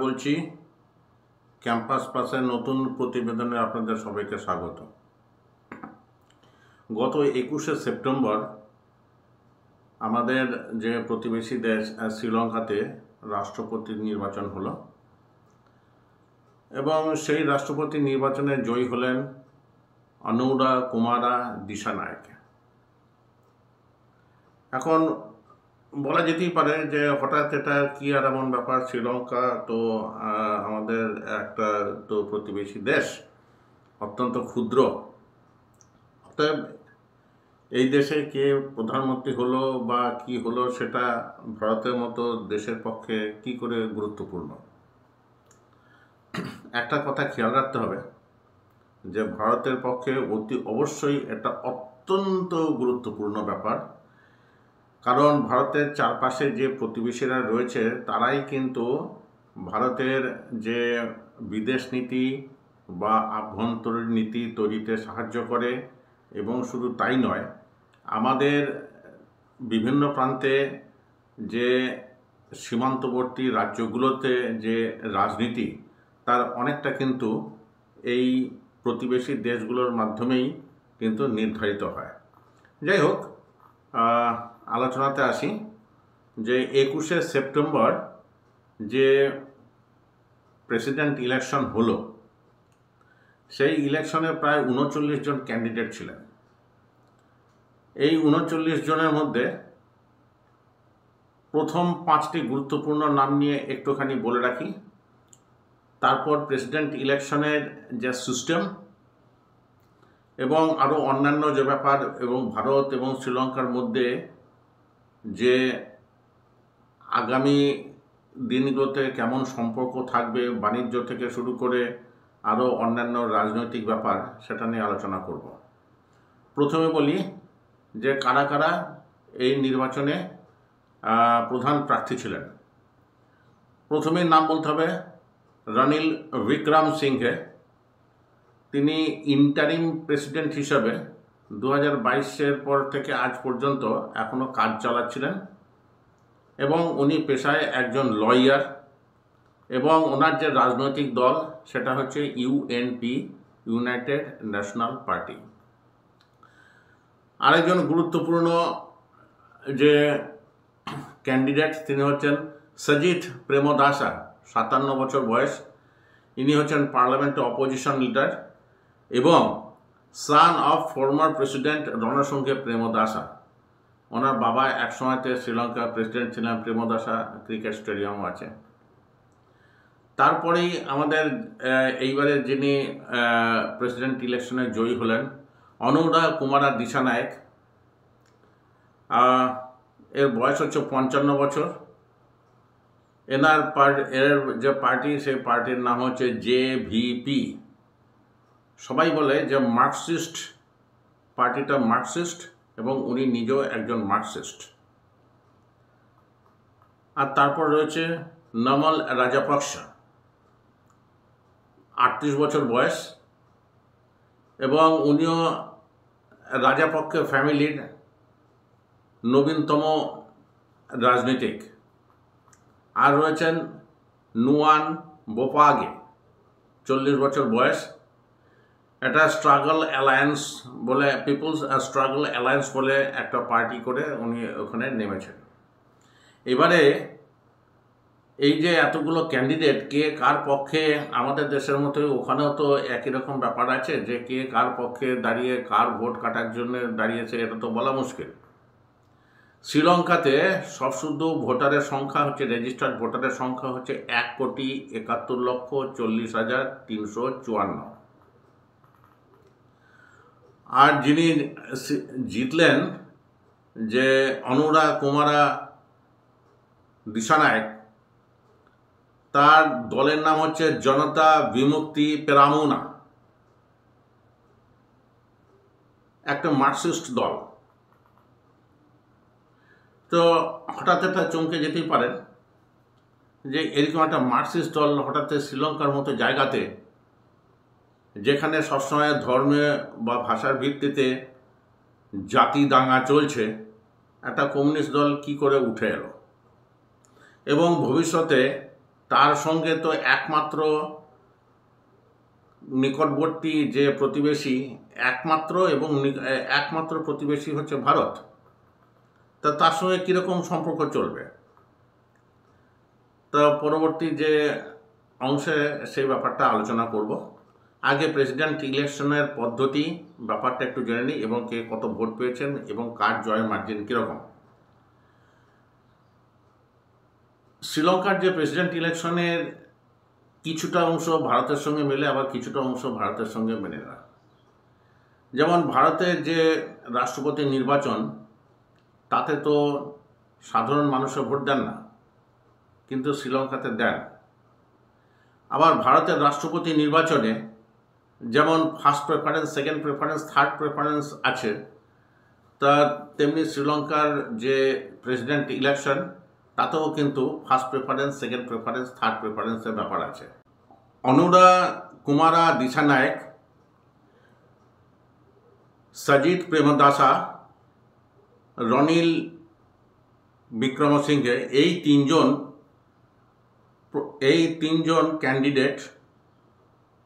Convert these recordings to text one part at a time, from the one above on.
বলছি ক্যাম্পাস পাসের নতুন প্রতিবেদনে আপনাদের সবাইকে স্বাগত। গত 21শে সেপ্টেম্বর আমাদের যে প্রতিবেশী দেশ শ্রীলঙ্কাতে রাষ্ট্রপতি নির্বাচন হলো এবং সেই রাষ্ট্রপতি নির্বাচনে জয়ী হলেন অনুরা কুমারা দিসানায়ক। এখন বলা যেতেই পারে যে হঠাৎ এটা কি আর এমন ব্যাপার, শ্রীলঙ্কা তো আমাদের একটা তো প্রতিবেশী দেশ, অত্যন্ত ক্ষুদ্র, অতএব এই দেশে কে প্রধানমন্ত্রী হলো বা কি হলো সেটা ভারতের মতো দেশের পক্ষে কি করে গুরুত্বপূর্ণ। একটা কথা খেয়াল রাখতে হবে যে ভারতের পক্ষে অতি অবশ্যই এটা অত্যন্ত গুরুত্বপূর্ণ ব্যাপার, কারণ ভারতের চারপাশে যে প্রতিবেশীরা রয়েছে তারাই কিন্তু ভারতের যে বিদেশ নীতি বা আভ্যন্তরীণ নীতি তৈরিতে সাহায্য করে এবং শুধু তাই নয়, আমাদের বিভিন্ন প্রান্তে যে সীমান্তবর্তী রাজ্যগুলোতে যে রাজনীতি তার অনেকটা কিন্তু এই প্রতিবেশী দেশগুলোর মাধ্যমেই কিন্তু নির্ধারিত হয়। যাই হোক, আলোচনাতে আসি যে 21শে সেপ্টেম্বর যে প্রেসিডেন্ট ইলেকশন হলো, সেই ইলেকশনে প্রায় 39 জন ক্যান্ডিডেট ছিলেন। এই 39 জনের মধ্যে প্রথম 5টি গুরুত্বপূর্ণ নাম নিয়ে একটুখানি বলে রাখি, তারপর প্রেসিডেন্ট ইলেকশনের যে সিস্টেম এবং আরও অন্যান্য যে ব্যাপার এবং ভারত এবং শ্রীলঙ্কার মধ্যে যে আগামী দিনগুলোতে কেমন সম্পর্ক থাকবে, বাণিজ্য থেকে শুরু করে আরও অন্যান্য রাজনৈতিক ব্যাপার, সেটা নিয়ে আলোচনা করব। প্রথমে বলি যে কারা কারা এই নির্বাচনে প্রধান প্রার্থী ছিলেন। প্রথমে নাম বলতে হবে রনিল বিক্রমসিংঘে। তিনি ইন্টারিম প্রেসিডেন্ট হিসাবে 2022-এর পর থেকে আজ পর্যন্ত এখনও কাজ চালাচ্ছিলেন এবং উনি পেশায় একজন লয়ার এবং ওনার যে রাজনৈতিক দল সেটা হচ্ছে ইউএনপি, ইউনাইটেড ন্যাশনাল পার্টি। আরেকজন গুরুত্বপূর্ণ যে ক্যান্ডিডেট তিনি হচ্ছেন সজিত প্রেমদাসা, 57 বছর বয়স। ইনি হচ্ছেন পার্লামেন্টে অপোজিশন লিডার এবং son of former president Ranasinghe Premadasa. ওনার বাবা একসময়তে শ্রীলঙ্কার প্রেসিডেন্ট ছিলেন, প্রেমদাসা ক্রিকেট স্টেডিয়ামও আছে। তারপরেই আমাদের এইবারে যিনি প্রেসিডেন্ট ইলেকশনে জয়ী হলেন অনুরা কুমারা দিসানায়ক। এর বয়স হচ্ছে 55 বছর। এর যে পার্টি, সেই পার্টির নাম হচ্ছে জেভিপি। সবাই বলে যে মার্কসিস্ট, পার্টিটা মার্কসিস্ট এবং উনি নিজেও একজন মার্কসিস্ট। আর তারপর রয়েছে নমল রাজাপক্সা, 38 বছর বয়স এবং উনিও রাজাপক্ষে ফ্যামিলির নবীনতম রাজনীতিক। আর রয়েছেন নুয়ান বোপাগে, 40 বছর বয়স। এটা স্ট্রাগল অ্যালায়েন্স বলে, পিপলস স্ট্রাগল অ্যালায়েন্স বলে একটা পার্টি করে উনি ওখানে নেমেছেন। এবারে এই যে এতগুলো ক্যান্ডিডেট, কে কার পক্ষে, আমাদের দেশের মতো ওখানেও তো একই রকম ব্যাপার আছে যে কে কার পক্ষে দাঁড়িয়ে কার ভোট কাটার জন্য দাঁড়িয়েছে, এটা তো বলা মুশকিল। শ্রীলঙ্কাতে সবশুদ্ধ ভোটারের সংখ্যা হচ্ছে, রেজিস্টার্ড ভোটারের সংখ্যা হচ্ছে 1,71,40,354। আর যিনি জিতলেন যে অনুরা কুমারা দিসানায়ক, তার দলের নাম হচ্ছে জনতা বিমুক্তি পেরামুনা, একটা মার্কসিস্ট দল। তো হঠাৎ এটা চমকে যেতেই পারেন যে এরকম একটা মার্কসিস্ট দল হঠাৎ শ্রীলঙ্কার মতো জায়গাতে, যেখানে সবসময় ধর্মে বা ভাষার ভিত্তিতে জাতি দাঙ্গা চলছে, একটা কমিউনিস্ট দল কি করে উঠে এলো এবং ভবিষ্যতে তার সঙ্গে তো একমাত্র নিকটবর্তী যে প্রতিবেশী একমাত্র প্রতিবেশী হচ্ছে ভারত। তা তার সঙ্গে কীরকম সম্পর্ক চলবে, তা পরবর্তী যে অংশে সেই ব্যাপারটা আলোচনা করব। আগে প্রেসিডেন্ট ইলেকশনের পদ্ধতি ব্যাপারটা একটু জেনে নিই, এবং কে কত ভোট পেয়েছেন এবং কার জয়ের মার্জিন কীরকম। শ্রীলঙ্কার যে প্রেসিডেন্ট ইলেকশনের কিছুটা অংশ ভারতের সঙ্গে মেলে, আবার কিছুটা অংশ ভারতের সঙ্গে মেলে না। যেমন ভারতের যে রাষ্ট্রপতি নির্বাচন, তাতে তো সাধারণ মানুষও ভোট দেন না, কিন্তু শ্রীলঙ্কাতে দেন। আবার ভারতের রাষ্ট্রপতি নির্বাচনে যেমন first preference, second preference, third preference আছে, তা তেমনি শ্রীলঙ্কার যে প্রেসিডেন্ট ইলেকশন, তাতেও কিন্তু first preference, second preference, third প্রেফারেন্সের ব্যাপার আছে। অনুরা কুমারা দিসানায়েক, সজিত প্রেমদাসা, রনিল বিক্রমসিংঘে, এই তিনজন ক্যান্ডিডেট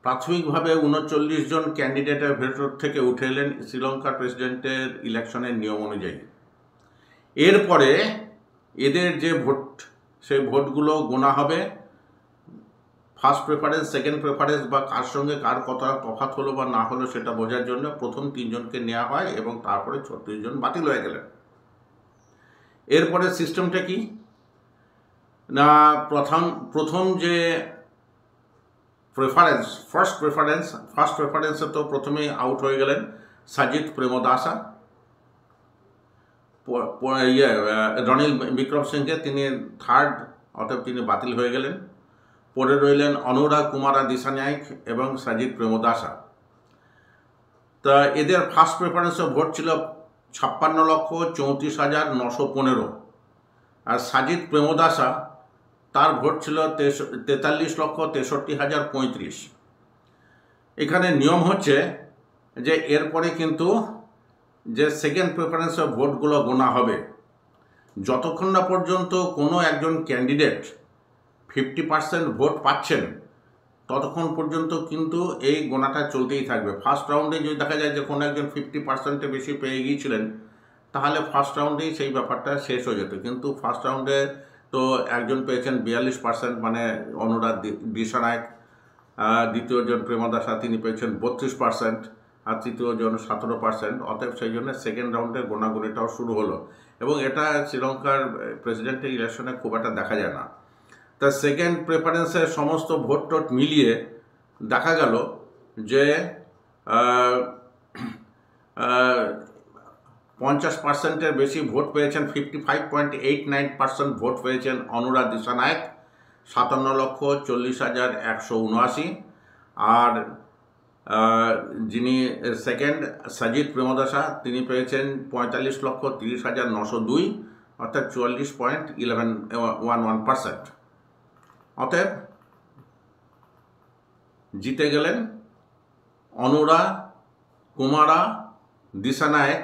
প্রাথমিকভাবে 39 জন ক্যান্ডিডেটের ভেতর থেকে উঠে এলেন শ্রীলঙ্কার প্রেসিডেন্টের ইলেকশনের নিয়ম অনুযায়ী। এরপরে এদের যে ভোট, সেই ভোটগুলো গোনা হবে। ফার্স্ট প্রেফারেন্স, সেকেন্ড প্রেফারেন্স বা কার সঙ্গে কার কথা তফাৎ হলো বা না হলো সেটা বোঝার জন্য প্রথম 3 জনকে নেওয়া হয়, এবং তারপরে 36 জন বাতিল হয়ে গেলেন। এরপরে সিস্টেমটা কি না, প্রথম যে প্রেফারেন্স, ফার্স্ট প্রেফারেন্সে তো প্রথমেই আউট হয়ে গেলেন সজিত প্রেমদাসা, রনিল বিক্রমসিংঘে, তিনি থার্ড, অর্থাৎ তিনি বাতিল হয়ে গেলেন। পরে রইলেন অনুরা কুমারা দিসানায়েক এবং সজিত প্রেমদাসা। তা এদের ফার্স্ট প্রেফারেন্সে ভোট ছিল 56,34,915, আর সজিত প্রেমদাসা তার ভোট ছিল 43,63,035। এখানে নিয়ম হচ্ছে যে এরপরে কিন্তু যে সেকেন্ড প্রেফারেন্সে ভোটগুলো গোনা হবে, যতক্ষণ না পর্যন্ত কোনো একজন ক্যান্ডিডেট 50% ভোট পাচ্ছেন, ততক্ষণ পর্যন্ত কিন্তু এই গোনাটা চলতেই থাকবে। ফার্স্ট রাউন্ডে যদি দেখা যায় যে কোনো একজন 50%-এর বেশি পেয়ে গিয়েছিলেন, তাহলে ফার্স্ট রাউন্ডেই সেই ব্যাপারটা শেষ হয়ে যেত। কিন্তু ফার্স্ট রাউন্ডে তো একজন পেয়েছেন 42%, মানে অনুরা দিসানায়েক, দ্বিতীয় জন প্রেমদাসা তিনি পেয়েছেন 32%, আর তৃতীয় জন 17%। অতএব সেই জন্য সেকেন্ড রাউন্ডের গোনাগুনিটাও শুরু হলো, এবং এটা শ্রীলঙ্কার প্রেসিডেন্টের ইলেকশনে খুব একটা দেখা যায় না। তা সেকেন্ড প্রেফারেন্সের সমস্ত ভোট টোট মিলিয়ে দেখা গেল যে 50%-এর বেশি ভোট পেয়েছেন, 55.89% ভোট পেয়েছেন অনুরা দিসানায়েক, 57,40,179। আর যিনি সেকেন্ড সজিত প্রেমদাসা, তিনি পেয়েছেন 45,30,902, অর্থাৎ 44.11% অতএব জিতে গেলেন অনুরা কুমারা দিসানায়েক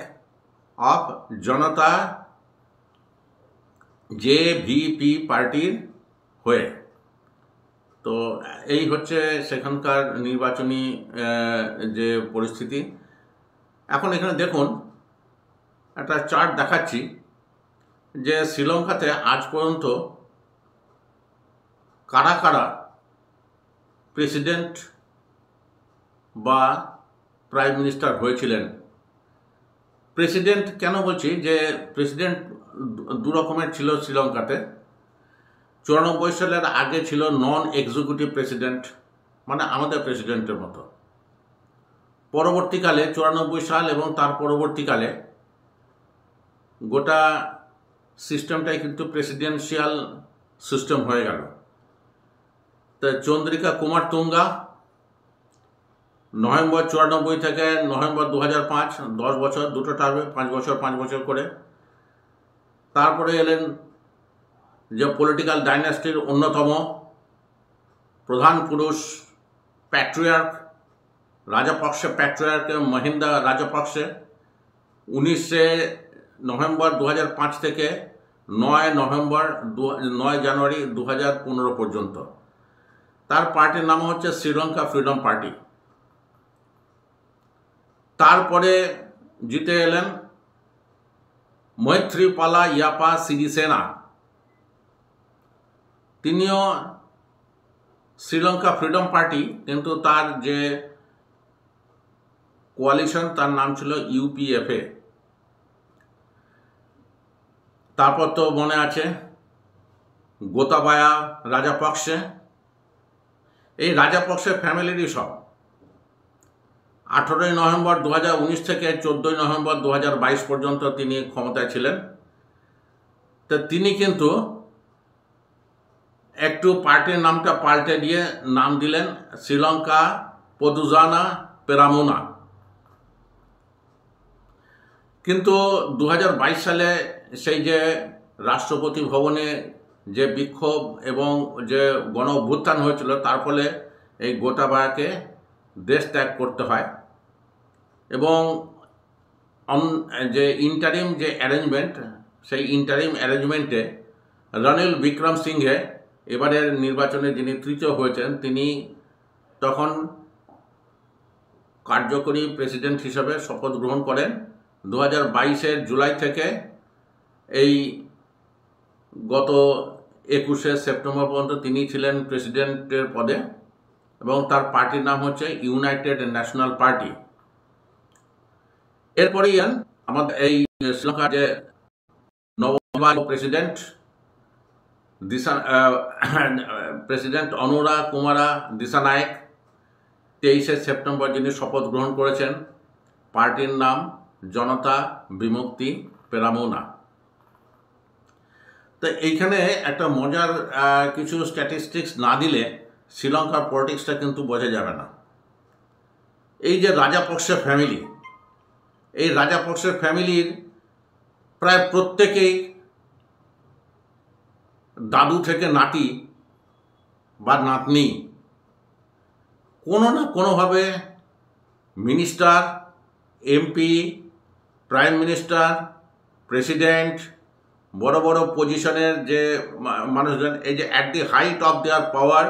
অফ জনতা জেভিপি পার্টির হয়ে। তো এই হচ্ছে সেখানকার নির্বাচনী যে পরিস্থিতি। এখন এখানে দেখুন, একটা চার্ট দেখাচ্ছি যে শ্রীলঙ্কাতে আজ পর্যন্ত কারা কারা প্রেসিডেন্ট বা প্রাইম মিনিস্টার হয়েছিলেন। প্রেসিডেন্ট কেন বলছি, যে প্রেসিডেন্ট দু রকমের ছিল শ্রীলঙ্কাতে। 94 সালের আগে ছিল নন এক্সিকিউটিভ প্রেসিডেন্ট, মানে আমাদের প্রেসিডেন্টের মতো। পরবর্তীকালে 94 সাল এবং তার পরবর্তীকালে গোটা সিস্টেমটাই কিন্তু প্রেসিডেন্সিয়াল সিস্টেম হয়ে গেল। তো চন্দ্রিকা কুমার তুঙ্গা নভেম্বর 94 থেকে নভেম্বর 2005, 10 বছর, দুটো টার্মে 5 বছর 5 বছর করে। তারপরে এলেন যে পলিটিক্যাল ডাইনাস্টির অন্যতম প্রধান পুরুষ প্যাট্রিয়ার্ক রাজাপক্ষে, মহিন্দা রাজাপক্ষে, 19 নভেম্বর 2005 থেকে 9 জানুয়ারি 2015 পর্যন্ত। তার পার্টির নাম হচ্ছে শ্রীলঙ্কা ফ্রিডম পার্টি। তারপরে জিতে এলেন মৈত্রীপালা ইয়াপা সিরিসেনা, তিনিও শ্রীলঙ্কা ফ্রিডম পার্টি, কিন্তু তার যে কোয়ালিশন তার নাম ছিল ইউপিএফএ। তারপর তো মনে আছে গোতাবায়া রাজাপক্ষে, এই রাজাপক্ষে ফ্যামিলিরই সব। 18ই নভেম্বর 2019 থেকে 14ই নভেম্বর 2022 পর্যন্ত তিনি ক্ষমতায় ছিলেন। তো তিনি কিন্তু একটু পার্টির নামটা পাল্টে দিয়ে নাম দিলেন শ্রীলঙ্কা পদুজানা পেরামুনা। কিন্তু 2022 সালে সেই যে রাষ্ট্রপতি ভবনে যে বিক্ষোভ এবং যে গণ অভ্যুত্থান হয়েছিল, তার ফলে এই গোটাবায়াকে দেশ ত্যাগ করতে হয় এবং যে ইন্টারিম যে অ্যারেঞ্জমেন্ট, সেই ইন্টারিম অ্যারেঞ্জমেন্টে রনিল বিক্রম সিংহে এবারের নির্বাচনে যিনি তৃতীয় হয়েছেন, তিনি তখন কার্যকরী প্রেসিডেন্ট হিসেবে শপথ গ্রহণ করেন। 2022-এর জুলাই থেকে এই গত 21শে সেপ্টেম্বর পর্যন্ত তিনি ছিলেন প্রেসিডেন্টের পদে এবং তার পার্টির নাম হচ্ছে ইউনাইটেড ন্যাশনাল পার্টি। এরপরেই আমাদের এই শ্রীলঙ্কার যে নবনির্বাচিত প্রেসিডেন্ট অনুরা কুমারা দিসানায়েক 23শে সেপ্টেম্বর যিনি শপথ গ্রহণ করেছেন। পার্টির নাম জনতা বিমুক্তি পেরামুনা। তো এইখানে একটা মজার কিছু স্ট্যাটিস্টিক্স না দিলে শ্রীলঙ্কার পলিটিক্সটা কিন্তু বোঝা যাবে না। এই যে রাজাপক্ষে ফ্যামিলি, এই রাজাপক্ষে ফ্যামিলির প্রায় প্রত্যেকেই দাদু থেকে নাতি বা নাতনি কোনো না কোনোভাবে minister, MP, prime minister, president, বড় বড় পজিশনের যে মানুষজন, এই যে at the height of their power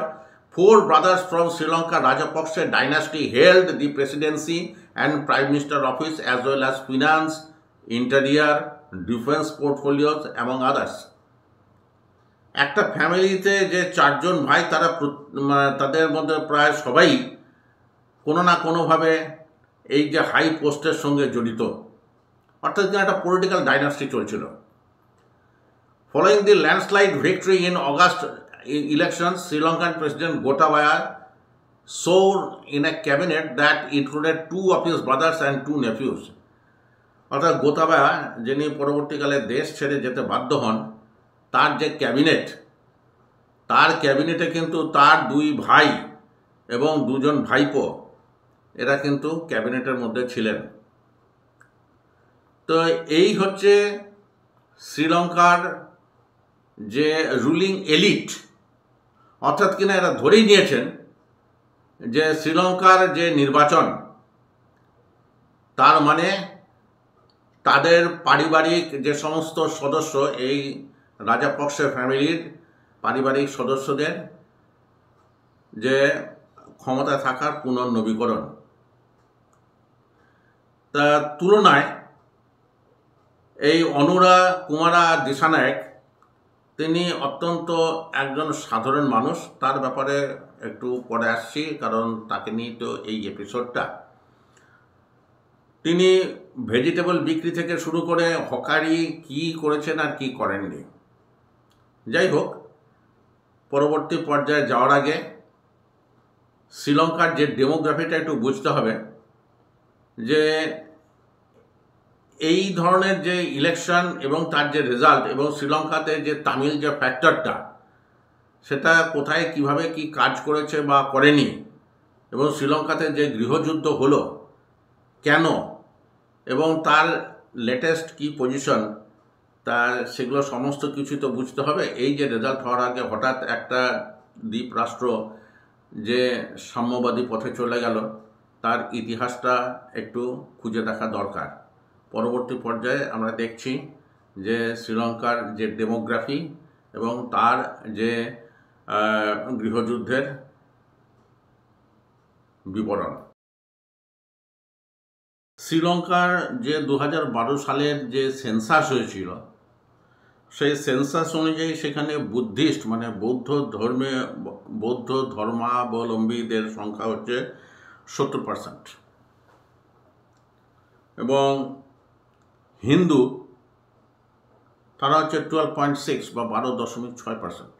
4 brothers from Sri Lanka Rajapaksa dynasty held the presidency and prime minister office as well as finance, interior, defense portfolios among others. একটা ফ্যামিলিতে যে 4 জন ভাই, তারা তাদের মধ্যে প্রায় সবাই কোনো না কোনোভাবে এই যে হাই পোস্টের সঙ্গে জড়িত, অর্থাৎ একটা পলিটিক্যাল ডাইনাস্টি চলছিল। Following the landslide victory in August elections, Sri Lankan President Gotabaya swore in a cabinet that included 2 of his brothers and 2 nephews. অর্থাৎ গোতাবায়া যিনি পরবর্তীকালে দেশ ছেড়ে যেতে বাধ্য হন, তার যে ক্যাবিনেট, তার ক্যাবিনেটে কিন্তু তার 2 ভাই এবং 2 জন ভাইপো এরা কিন্তু ক্যাবিনেটের মধ্যে ছিলেন। তো এই হচ্ছে শ্রীলঙ্কার যে রুলিং এলিট, অর্থাৎ কিনা এরা ধরেই নিয়েছেন যে শ্রীলঙ্কার যে নির্বাচন, তার মানে তাদের পারিবারিক যে সমস্ত সদস্য, এই রাজাপক্ষে ফ্যামিলির পারিবারিক সদস্যদের যে ক্ষমতা থাকার পুনর্নবীকরণ। তার তুলনায় এই অনুরা কুমারা দিসানায়েক তিনি অত্যন্ত একজন সাধারণ মানুষ। তার ব্যাপারে একটু পরে আসছি, কারণ তাকে নিয়ে তো এই এপিসোডটা। তিনি ভেজিটেবল বিক্রি থেকে শুরু করে হকারি কি করেছেন আর কি করেননি। যাই হোক, পরবর্তী পর্যায়ে যাওয়ার আগে শ্রীলঙ্কার যে ডেমোগ্রাফিটা একটু বুঝতে হবে, যে এই ধরনের যে ইলেকশন এবং তার যে রেজাল্ট এবং শ্রীলঙ্কাতে যে তামিল যে ফ্যাক্টরটা, সেটা কোথায় কিভাবে কি কাজ করেছে বা করেনি, এবং শ্রীলঙ্কাতে যে গৃহযুদ্ধ হলো কেন এবং তার লেটেস্ট কি পজিশন, তা সেগুলো সমস্ত কিছু তো বুঝতে হবে। এই যে রেজাল্ট হওয়ার আগে হঠাৎ একটা দ্বীপ রাষ্ট্র যে সাম্যবাদী পথে চলে গেল, তার ইতিহাসটা একটু খুঁজে দেখা দরকার। পরবর্তী পর্যায়ে আমরা দেখছি যে শ্রীলঙ্কার যে ডেমোগ্রাফি এবং তার যে গৃহযুদ্ধের বিবরণ। শ্রীলঙ্কার যে 2012 সালের যে সেন্সাস হয়েছিল, সেই সেন্সাস অনুযায়ী সেখানে বুদ্ধিস্ট মানে বৌদ্ধ ধর্মাবলম্বীদের সংখ্যা হচ্ছে 70%, এবং হিন্দু তারা হচ্ছে 12.6 বা 12.6%,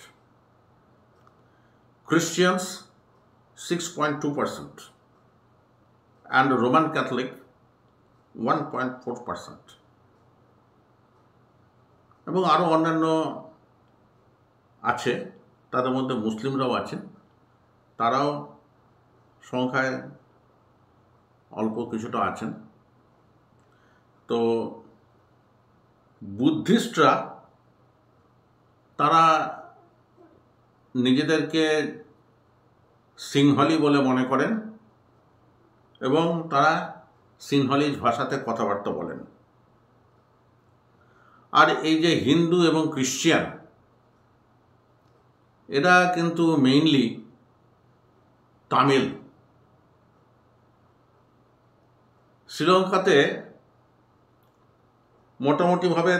ক্রিশ্চিয়ানস 6.2%, and Roman Catholic 1.4%, এবং আরও অন্যান্য আছে, তাদের মধ্যে মুসলিমরাও আছেন, তারাও সংখ্যায় অল্প কিছুটা আছেন। তো বুদ্ধিস্টরা তারা নিজেদেরকে সিংহলি বলে মনে করেন এবং তারা সিংহলি ভাষাতে কথাবার্তা বলেন। আর এই যে হিন্দু এবং ক্রিশ্চিয়ান, এরা কিন্তু মেইনলি তামিল। শ্রীলঙ্কাতে মোটামুটিভাবে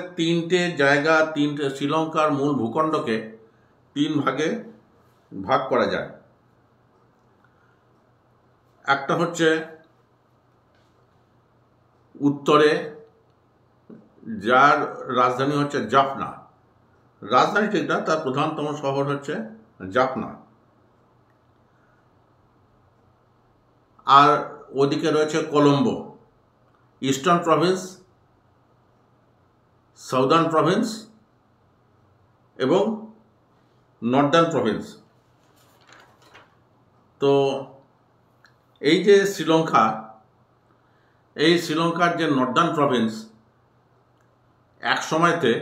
শ্রীলঙ্কার মূল ভূখণ্ডকে 3 ভাগে ভাগ করা যায়। একটা হচ্ছে উত্তরে, যার রাজধানী হচ্ছে জাফনা। রাজধানী ঠিক না, তার প্রধানতম শহর হচ্ছে জাফনা। আর ওদিকে রয়েছে Colombo, eastern Province, southern Province এবং নর্দার্ন প্রভিন্স। তো এই যে শ্রীলঙ্কার যে নর্দার্ন প্রভিন্স এক সময়তে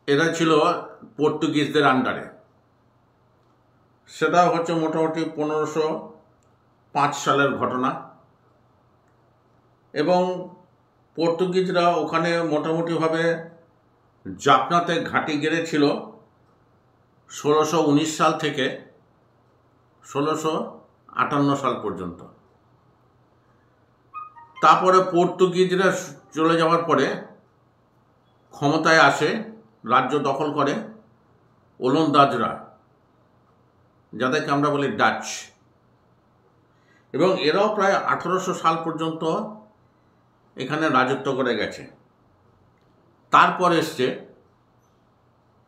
এরা ছিল পর্তুগিজদের আন্ডারে। সেটা হচ্ছে মোটামুটি 1505 সালের ঘটনা, এবং পর্তুগিজরা ওখানে মোটামুটিভাবে জাফনাতে ঘাঁটি গেড়েছিল 1619 সাল থেকে 1658 সাল পর্যন্ত। তারপরে পর্তুগিজরা চলে যাওয়ার পরে ক্ষমতায় আসে, রাজ্য দখল করে ওলন্দাজরা, যাদেরকে আমরা বলি ডাচ, এবং এরাও প্রায় 1800 সাল পর্যন্ত এখানে রাজত্ব করে গেছে। তারপর এসছে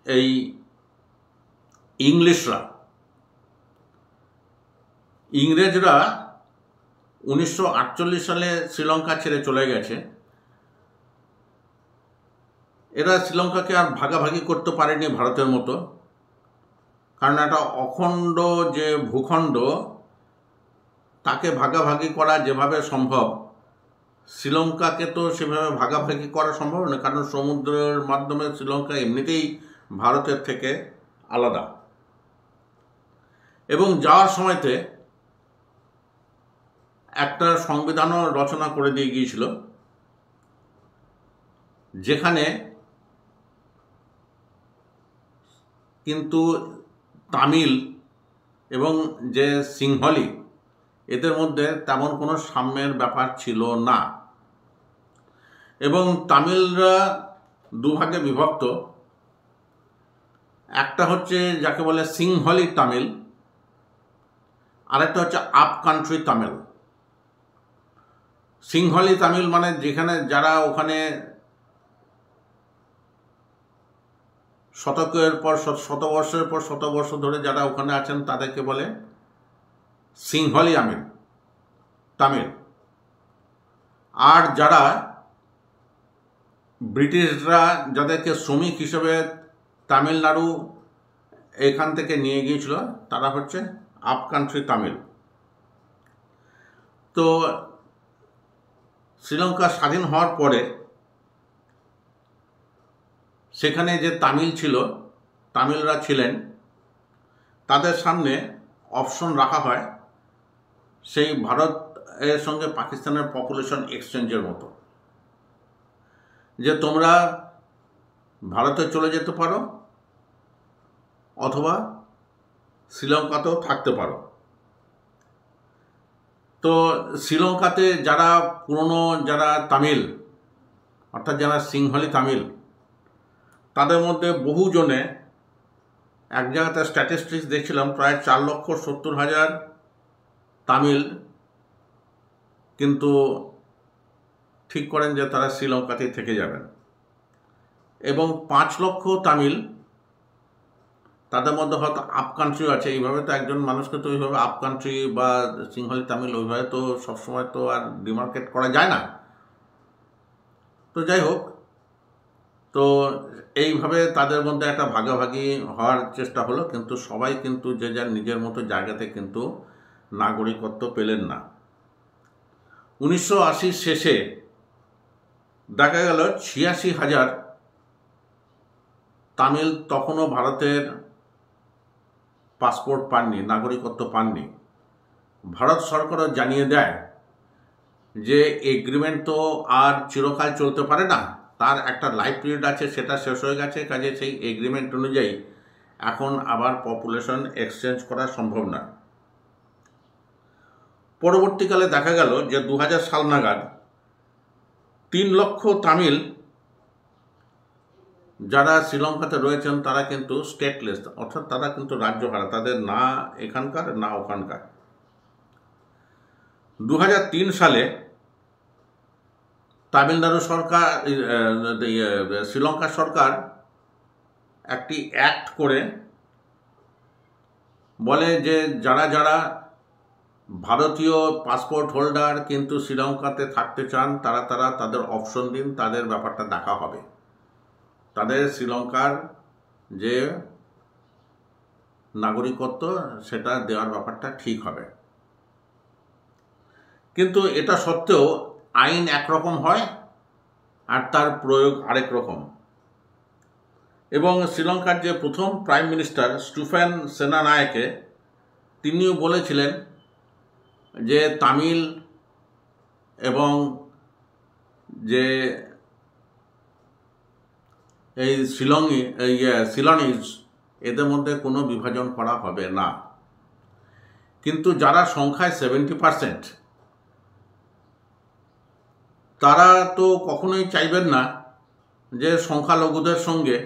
এই ইংরেজরা 1948 সালে শ্রীলঙ্কা ছেড়ে চলে গেছে। এরা শ্রীলঙ্কাকে আর ভাগাভাগি করতে পারেনি ভারতের মতো, কারণ একটা অখণ্ড যে ভূখণ্ড, তাকে ভাগাভাগি করা যেভাবে সম্ভব, শ্রীলঙ্কাকে তো সেভাবে ভাগাভাগি করা সম্ভব না, কারণ সমুদ্রের মাধ্যমে শ্রীলঙ্কা এমনিতেই ভারতের থেকে আলাদা। এবং যাওয়ার সময়তে একটা সংবিধানও রচনা করে দিয়ে গিয়েছিল, যেখানে কিন্তু তামিল এবং যে সিংহলি, এদের মধ্যে তেমন কোনো সাম্যের ব্যাপার ছিল না। এবং তামিলরা 2 ভাগে বিভক্ত। একটা হচ্ছে যাকে বলে সিংহলি তামিল, আরেকটা হচ্ছে আপ কান্ট্রি তামিল। সিংহলি তামিল মানে যেখানে যারা ওখানে শতবর্ষের পর শতবর্ষ ধরে যারা ওখানে আছেন, তাদেরকে বলে সিংহলি তামিল। আর যারা ব্রিটিশরা যাদেরকে শ্রমিক হিসেবে তামিলনাড়ু এখান থেকে নিয়ে গিয়েছিল, তারা হচ্ছে আপ কান্ট্রি তামিল। তো শ্রীলঙ্কা স্বাধীন হওয়ার পরে সেখানে যে তামিলরা ছিলেন, তাদের সামনে অপশন রাখা হয় সেই ভারতের সঙ্গে পাকিস্তানের পপুলেশন এক্সচেঞ্জের মতো, যে তোমরা ভারতে চলে যেতে পারো অথবা শ্রীলঙ্কাতেও থাকতে পারো। তো শ্রীলঙ্কাতে যারা পুরনো যারা তামিল, অর্থাৎ যারা সিংহলি তামিল, তাদের মধ্যে বহুজনে, এক জায়গাতে স্ট্যাটিস্টিক্স দেখছিলাম, প্রায় 4,70,000 তামিল কিন্তু ঠিক করেন যে তারা শ্রীলঙ্কাতেই থেকে যাবেন, এবং 5 লক্ষ তামিল, তাদের মধ্যে হয়তো আপ কান্ট্রিও আছে। এইভাবে তো একজন মানুষকে তো ওইভাবে আপ কান্ট্রি বা সিংহলি তামিল ওইভাবে তো সবসময় তো আর ডিমার্কেট করা যায় না। তো যাই হোক, তো এইভাবে তাদের মধ্যে একটা ভাগাভাগি হওয়ার চেষ্টা হলো, কিন্তু সবাই কিন্তু যে যার নিজের মতো জায়গাতে কিন্তু নাগরিকত্ব পেলেন না। 1980 শেষে দেখা গেল 86,000 তামিল তখনও ভারতের পাসপোর্ট পাননি, নাগরিকত্ব পাননি। ভারত সরকারও জানিয়ে দেয় যে এগ্রিমেন্ট তো আর চিরকাল চলতে পারে না, তার একটা লাইফ পিরিয়ড আছে, সেটা শেষ হয়ে গেছে, কাজে সেই এগ্রিমেন্ট অনুযায়ী এখন আবার পপুলেশন এক্সচেঞ্জ করা সম্ভব না। পরবর্তীকালে দেখা গেল যে 2000 সাল নাগাদ 3 লক্ষ তামিল যারা শ্রীলঙ্কাতে রয়েছেন তারা কিন্তু স্টেটলেস, অর্থাৎ তারা কিন্তু রাজ্যহারা, তাদের না এখানকার না ওখানকার। 2003 সালে তামিলনাড়ু সরকার, শ্রীলঙ্কা সরকার একটি অ্যাক্ট করে বলে যে যারা যারা ভারতীয় পাসপোর্ট হোল্ডার কিন্তু শ্রীলঙ্কাতে থাকতে চান তারা তাদের অপশন দিন, তাদের ব্যাপারটা দেখা হবে, তাদের শ্রীলঙ্কার যে নাগরিকত্ব সেটা দেওয়ার ব্যাপারটা ঠিক হবে। কিন্তু এটা সত্ত্বেও আইন একরকম হয় আর তার প্রয়োগ আরেক রকম। এবং শ্রীলঙ্কার যে প্রথম প্রাইম মিনিস্টার স্টুফেন সেনানায়েকে, তিনিও বলেছিলেন যে তামিল এবং যে এই সিলনিজ এদের মধ্যে কোনো বিভাজন করা হবে না। কিন্তু যারা সংখ্যায় 70%, তারা তো কখনোই চাইবেন না যে সংখ্যালঘুদের সঙ্গে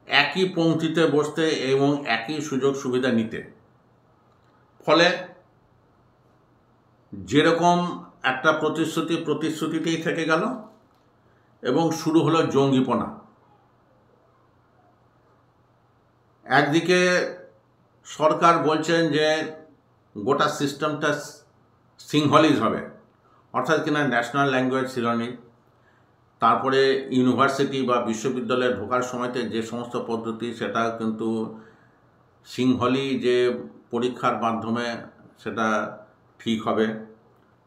একই পংক্তিতে বসতে এবং একই সুযোগ সুবিধা নিতে। ফলে যেরকম একটা প্রতিশ্রুতিতেই থেকে গেল এবং শুরু হলো জঙ্গিপনা। একদিকে সরকার বলছেন যে গোটা সিস্টেমটা সিংহলিজ হবে, অর্থাৎ কিনা ন্যাশনাল ল্যাঙ্গুয়েজ সিলনি, তারপরে ইউনিভার্সিটি বা বিশ্ববিদ্যালয়ে ঢোকার সময়তে যে সমস্ত পদ্ধতি সেটা কিন্তু সিংহলি যে পরীক্ষার মাধ্যমে সেটা ঠিক হবে,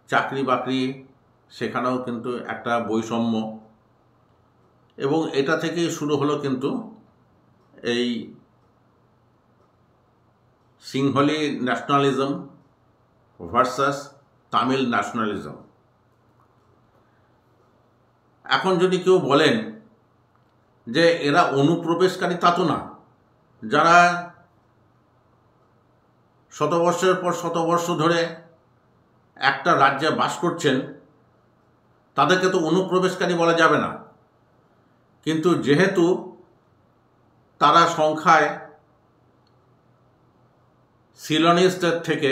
চাকরি বাকরি সেখানেও কিন্তু একটা বৈষম্য, এবং এটা থেকেই শুরু হলো কিন্তু এই সিংহলি ন্যাশনালিজম ভার্সাস তামিল ন্যাশনালিজম। এখন যদি কেউ বলেন যে এরা অনুপ্রবেশকারী, তা তো না। যারা শতবর্ষের পর শতবর্ষ ধরে একটা রাজ্যে বাস করছেন তাদেরকে তো অনুপ্রবেশকারী বলা যাবে না। কিন্তু যেহেতু তারা সংখ্যায় সিলনিস্টদের থেকে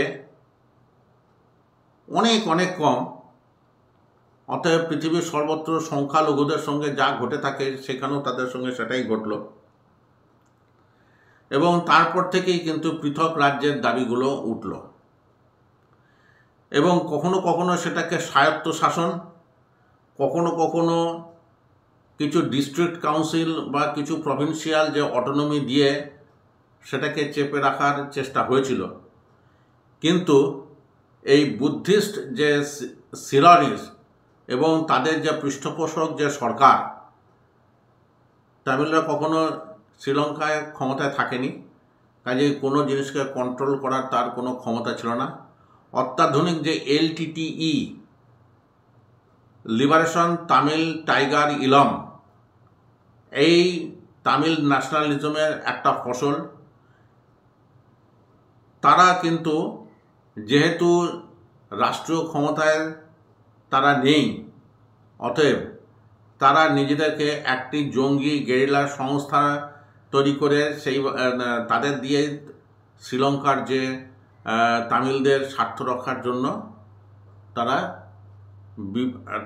অনেক অনেক কম, অতএব পৃথিবীর সর্বত্র সংখ্যালঘুদের সঙ্গে যা ঘটে থাকে সেখানেও তাদের সঙ্গে সেটাই ঘটল, এবং তারপর থেকেই কিন্তু পৃথক রাজ্যের দাবিগুলো উঠল, এবং কখনো কখনো সেটাকে স্বায়ত্তশাসন, কখনো কখনো কিছু ডিস্ট্রিক্ট কাউন্সিল বা কিছু প্রভিন্সিয়াল যে অটোনমি দিয়ে সেটাকে চেপে রাখার চেষ্টা হয়েছিল। কিন্তু এই বুদ্ধিস্ট যে সিলনিজ এবং তাদের যে পৃষ্ঠপোষক যে সরকার, তামিলরা কখনো শ্রীলঙ্কায় ক্ষমতায় থাকেনি, কাজে কোনো জিনিসকে কন্ট্রোল করার তার কোনো ক্ষমতা ছিল না। অত্যাধুনিক যে LTTE, লিবারেশন তামিল টাইগার ইলম, এই তামিল ন্যাশনালিজমের একটা ফসল। তারা কিন্তু যেহেতু রাষ্ট্রীয় ক্ষমতায় তারা নেই, অতএব তারা নিজেদেরকে একটি জঙ্গি গেরিলা সংস্থা তৈরি করে সেই তাদের দিয়ে শ্রীলঙ্কার যে তামিলদের স্বার্থ রক্ষার জন্য তারা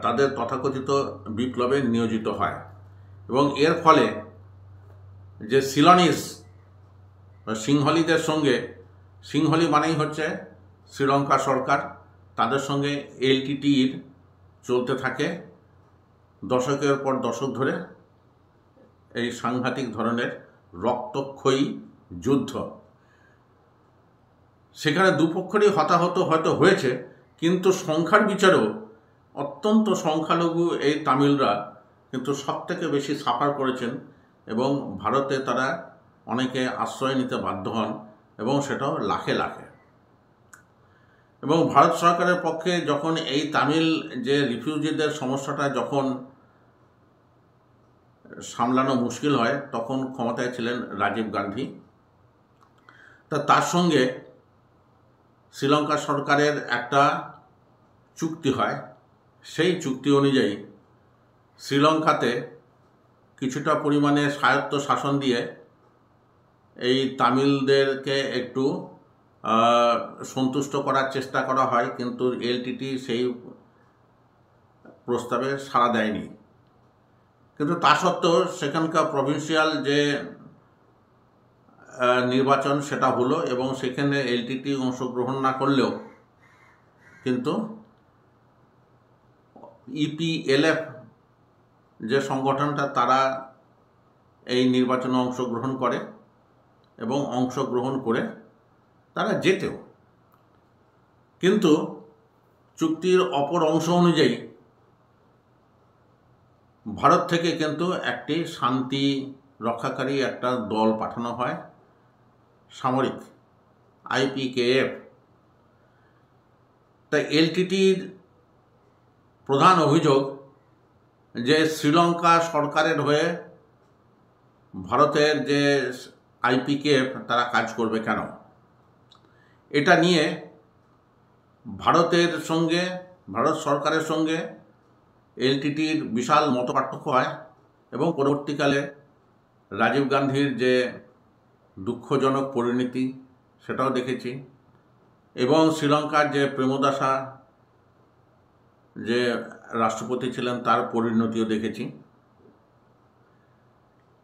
তাদের তথাকথিত বিপ্লবে নিয়োজিত হয়। এবং এর ফলে যে সিলনিস সিংহলীদের সঙ্গে, সিংহলী মানেই হচ্ছে শ্রীলঙ্কা সরকার, তাদের সঙ্গে এলটিটিইর চলতে থাকে দশকের পর দশক ধরে এই সাংঘাতিক ধরনের রক্তক্ষয়ী যুদ্ধ। সেখানে দুপক্ষেরই হতাহত হয়তো হয়েছে, কিন্তু সংখ্যার বিচারেও অত্যন্ত সংখ্যালঘু এই তামিলরা কিন্তু সবথেকে বেশি সাফার করেছেন এবং ভারতে তারা অনেকে আশ্রয় নিতে বাধ্য হন, এবং সেটাও লাখে লাখে। এবং ভারত সরকারের পক্ষে যখন এই তামিল যে রিফিউজিদের সমস্যাটা যখন সামলানো মুশকিল হয়, তখন ক্ষমতায় ছিলেন রাজীব গান্ধী। তার সঙ্গে শ্রীলঙ্কা সরকারের একটা চুক্তি হয়। সেই চুক্তি অনুযায়ী শ্রীলঙ্কাতে কিছুটা পরিমাণে স্বায়ত্ত শাসন দিয়ে এই তামিলদেরকে একটু সন্তুষ্ট করার চেষ্টা করা হয়, কিন্তু এলটিটি সেই প্রস্তাবে সাড়া দেয়নি। কিন্তু তা সত্ত্বেও সেখানকার প্রভিন্সিয়াল যে নির্বাচন সেটা হলো, এবং সেখানে এলটিটি অংশগ্রহণ না করলেও কিন্তু ইপিএলএফ যে সংগঠনটা, তারা এই নির্বাচনে অংশগ্রহণ করে এবং অংশগ্রহণ করে তারা জেতেও। কিন্তু চুক্তির অপর অংশ অনুযায়ী ভারত থেকে কিন্তু একটি শান্তি রক্ষাকারী একটা দল পাঠানো হয়, সামরিক আইপিকেএফ। তাই এলটিটির প্রধান অভিযোগ যে শ্রীলঙ্কা সরকারের হয়ে ভারতের যে আইপিকেএফ তারা কাজ করবে কেন। এটা নিয়ে ভারতের সঙ্গে, ভারত সরকারের সঙ্গে এলটিটির বিশাল মতপার্থক্য হয়, এবং পরবর্তীকালে রাজীব গান্ধীর যে দুঃখজনক পরিণতি সেটাও দেখেছি, এবং শ্রীলঙ্কার যে প্রেমদাসা যে রাষ্ট্রপতি ছিলেন তার পরিণতিও দেখেছি।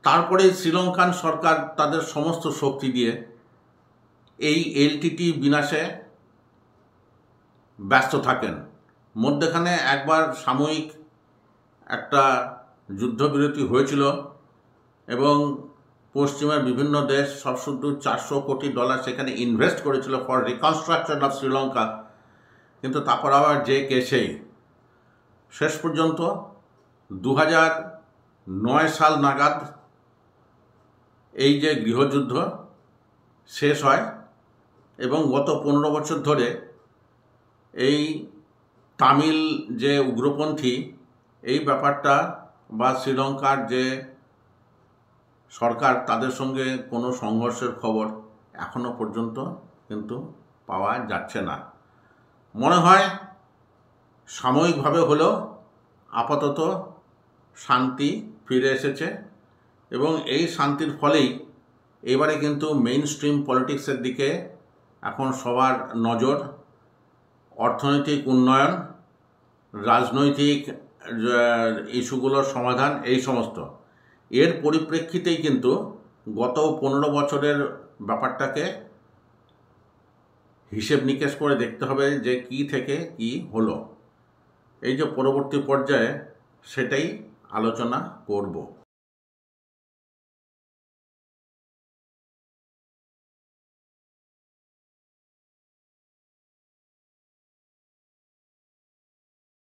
তারপরে শ্রীলঙ্কান সরকার তাদের সমস্ত শক্তি দিয়ে এই এলটিটি বিনাশে ব্যস্ত থাকেন। মধ্যখানে একবার সাময়িক একটা যুদ্ধবিরতি হয়েছিল, এবং পশ্চিমের বিভিন্ন দেশ সবশুদ্ধ $400 কোটি সেখানে ইনভেস্ট করেছিল ফর রিকনস্ট্রাকশন অফ শ্রীলঙ্কা। কিন্তু তারপর আবার যে কেসেই শেষ পর্যন্ত 2009 সাল নাগাদ এই যে গৃহযুদ্ধ শেষ হয়, এবং গত 15 বছর ধরে এই তামিল যে উগ্রপন্থী এই ব্যাপারটা বা শ্রীলঙ্কার যে সরকার, তাদের সঙ্গে কোনো সংঘর্ষের খবর এখনো পর্যন্ত কিন্তু পাওয়া যাচ্ছে না। মনে হয় সাময়িকভাবে হলেও আপাতত শান্তি ফিরে এসেছে, এবং এই শান্তির ফলেই এবারে কিন্তু মেইন স্ট্রিম পলিটিক্সের দিকে এখন সবার নজর। অর্থনৈতিক উন্নয়ন, রাজনৈতিক ইস্যুগুলোর সমাধান, এই সমস্ত এর পরিপ্রেক্ষিতেই কিন্তু গত 15 বছরের ব্যাপারটাকে হিসেব নিকেশ করে দেখতে হবে যে কি থেকে কি হলো। এই যে পরবর্তী পর্যায়ে সেটাই আলোচনা করব।